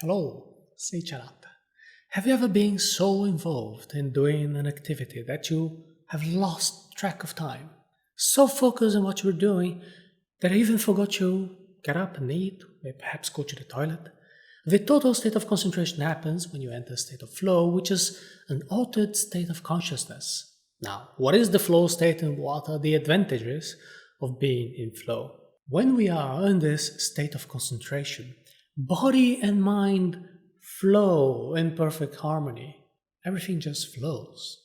Hello, Seiiti Arata. Have you ever been so involved in doing an activity that you have lost track of time? So focused on what you were doing that you even forgot to get up and eat, or perhaps go to the toilet? The total state of concentration happens when you enter a state of flow, which is an altered state of consciousness. Now, what is the flow state and what are the advantages of being in flow? When we are in this state of concentration, body and mind flow in perfect harmony. Everything just flows.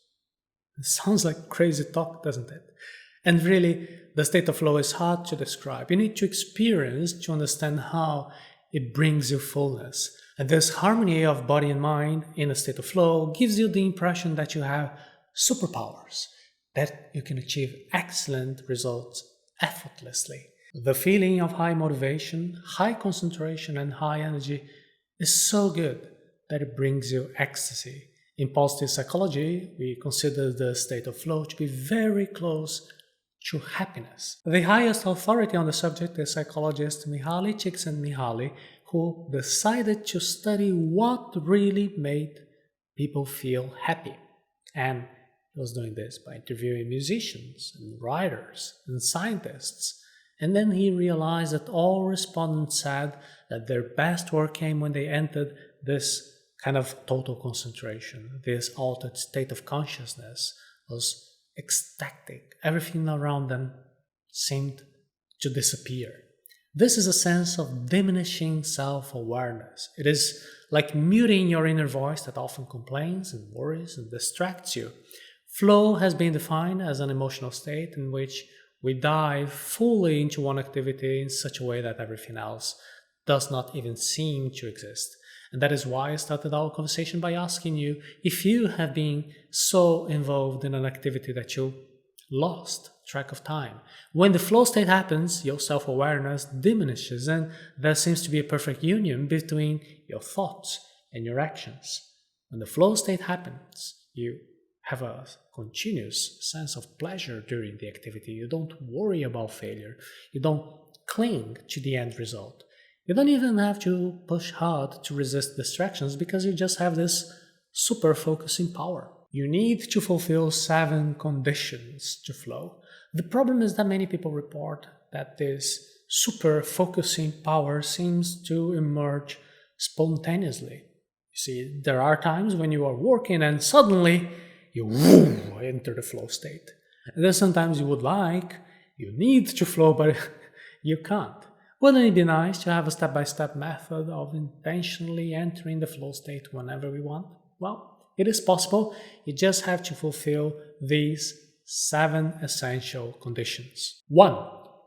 It sounds like crazy talk, doesn't it? And really, the state of flow is hard to describe. You need to experience to understand how it brings you fullness. And this harmony of body and mind in a state of flow gives you the impression that you have superpowers, that you can achieve excellent results effortlessly. The feeling of high motivation, high concentration, and high energy is so good that it brings you ecstasy. In positive psychology, we consider the state of flow to be very close to happiness. The highest authority on the subject is psychologist Mihaly Csikszentmihalyi, who decided to study what really made people feel happy. And he was doing this by interviewing musicians and writers and scientists. And then he realized that all respondents said that their best work came when they entered this kind of total concentration. This altered state of consciousness was ecstatic. Everything around them seemed to disappear. This is a sense of diminishing self-awareness. It is like muting your inner voice that often complains and worries and distracts you. Flow has been defined as an emotional state in which we dive fully into one activity in such a way that everything else does not even seem to exist. And that is why I started our conversation by asking you if you have been so involved in an activity that you lost track of time. When the flow state happens, your self-awareness diminishes and there seems to be a perfect union between your thoughts and your actions. When the flow state happens, you have a continuous sense of pleasure during the activity. You don't worry about failure. You don't cling to the end result. You don't even have to push hard to resist distractions because you just have this super focusing power. You need to fulfill 7 conditions to flow. The problem is that many people report that this super focusing power seems to emerge spontaneously. You see, there are times when you are working and suddenly you enter the flow state. And then sometimes you need to flow, but you can't. Wouldn't it be nice to have a step-by-step method of intentionally entering the flow state whenever we want? Well, it is possible. You just have to fulfill these 7 essential conditions. 1.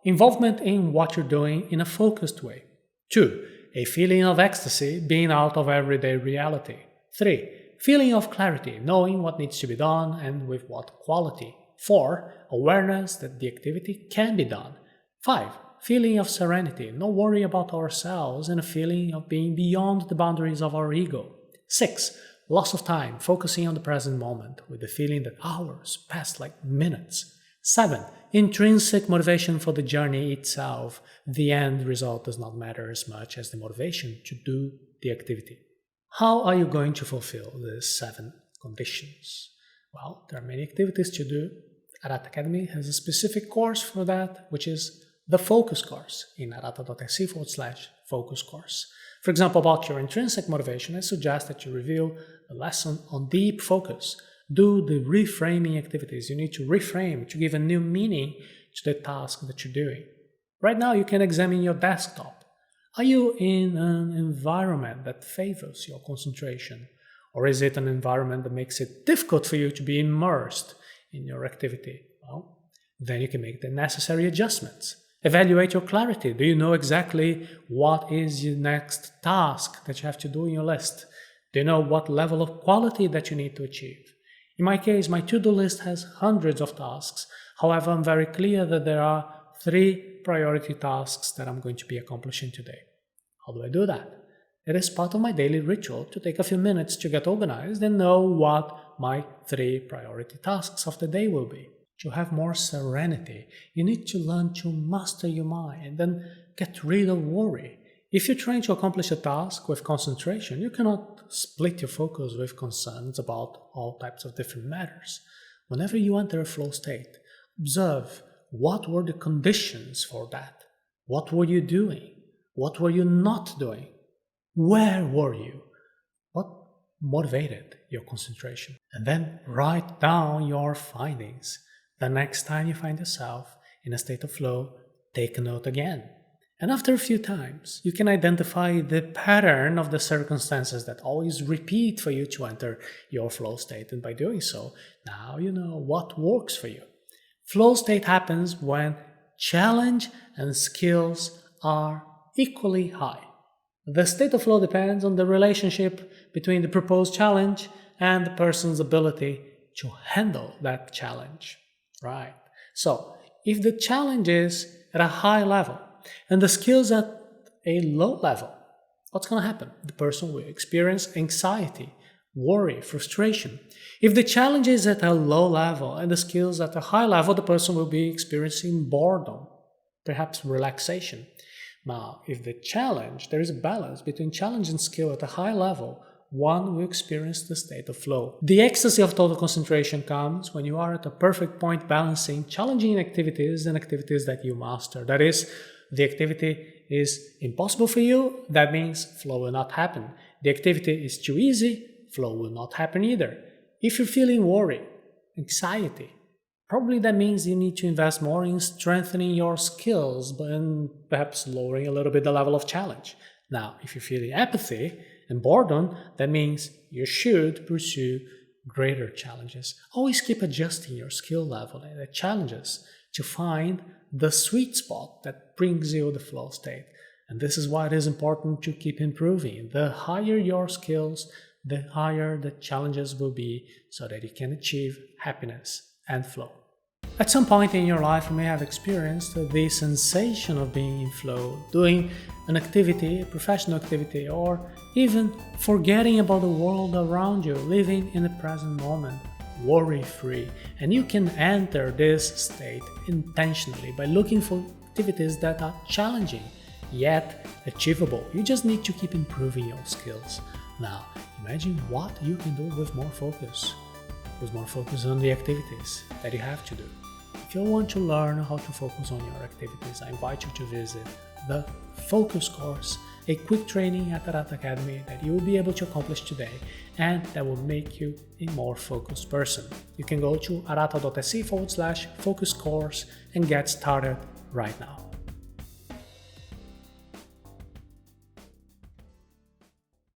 Involvement in what you're doing in a focused way. 2. A feeling of ecstasy, being out of everyday reality. 3. Feeling of clarity, knowing what needs to be done and with what quality. 4. Awareness that the activity can be done. 5. Feeling of serenity, no worry about ourselves and a feeling of being beyond the boundaries of our ego. 6. Loss of time, focusing on the present moment with the feeling that hours pass like minutes. 7. Intrinsic motivation for the journey itself. The end result does not matter as much as the motivation to do the activity. How are you going to fulfill these 7 conditions? Well, there are many activities to do. Arata Academy has a specific course for that, which is the focus course in arata.se/focus course. For example, about your intrinsic motivation, I suggest that you review a lesson on deep focus. Do the reframing activities. You need to reframe to give a new meaning to the task that you're doing. Right now, you can examine your desktop. Are you in an environment that favors your concentration? Or is it an environment that makes it difficult for you to be immersed in your activity? Well, then you can make the necessary adjustments. Evaluate your clarity. Do you know exactly what is your next task that you have to do in your list? Do you know what level of quality that you need to achieve? In my case, my to-do list has hundreds of tasks. However, I'm very clear that there are 3 priority tasks that I'm going to be accomplishing today. How do I do that? It is part of my daily ritual to take a few minutes to get organized and know what my 3 priority tasks of the day will be. To have more serenity, you need to learn to master your mind and get rid of worry. If you're trying to accomplish a task with concentration, you cannot split your focus with concerns about all types of different matters. Whenever you enter a flow state, observe what were the conditions for that. What were you doing? What were you not doing? Where were you? What motivated your concentration? And then write down your findings. The next time you find yourself in a state of flow, take a note again. And after a few times, you can identify the pattern of the circumstances that always repeat for you to enter your flow state. And by doing so, now you know what works for you. Flow state happens when challenge and skills are equally high. The state of flow depends on the relationship between the proposed challenge and the person's ability to handle that challenge. Right? So, if the challenge is at a high level and the skills at a low level, what's going to happen? The person will experience anxiety, worry, frustration. If the challenge is at a low level and the skills at a high level, the person will be experiencing boredom, perhaps relaxation. Now, if there is a balance between challenge and skill at a high level, one will experience the state of flow. The ecstasy of total concentration comes when you are at a perfect point balancing challenging activities and activities that you master. That is, the activity is impossible for you, that means flow will not happen. The activity is too easy, flow will not happen either. If you're feeling worry, anxiety, probably that means you need to invest more in strengthening your skills and perhaps lowering a little bit the level of challenge. Now, if you're feeling apathy and boredom, that means you should pursue greater challenges. Always keep adjusting your skill level and the challenges to find the sweet spot that brings you the flow state. And this is why it is important to keep improving. The higher your skills, the higher the challenges will be so that you can achieve happiness and flow. At some point in your life, you may have experienced the sensation of being in flow, doing an activity, a professional activity, or even forgetting about the world around you, living in the present moment, worry-free. And you can enter this state intentionally by looking for activities that are challenging, yet achievable. You just need to keep improving your skills. Now, imagine what you can do with more focus on the activities that you have to do. If you want to learn how to focus on your activities, I invite you to visit the Focus course, a quick training at Arata Academy that you will be able to accomplish today and that will make you a more focused person. You can go to arata.se/focus course and get started right now.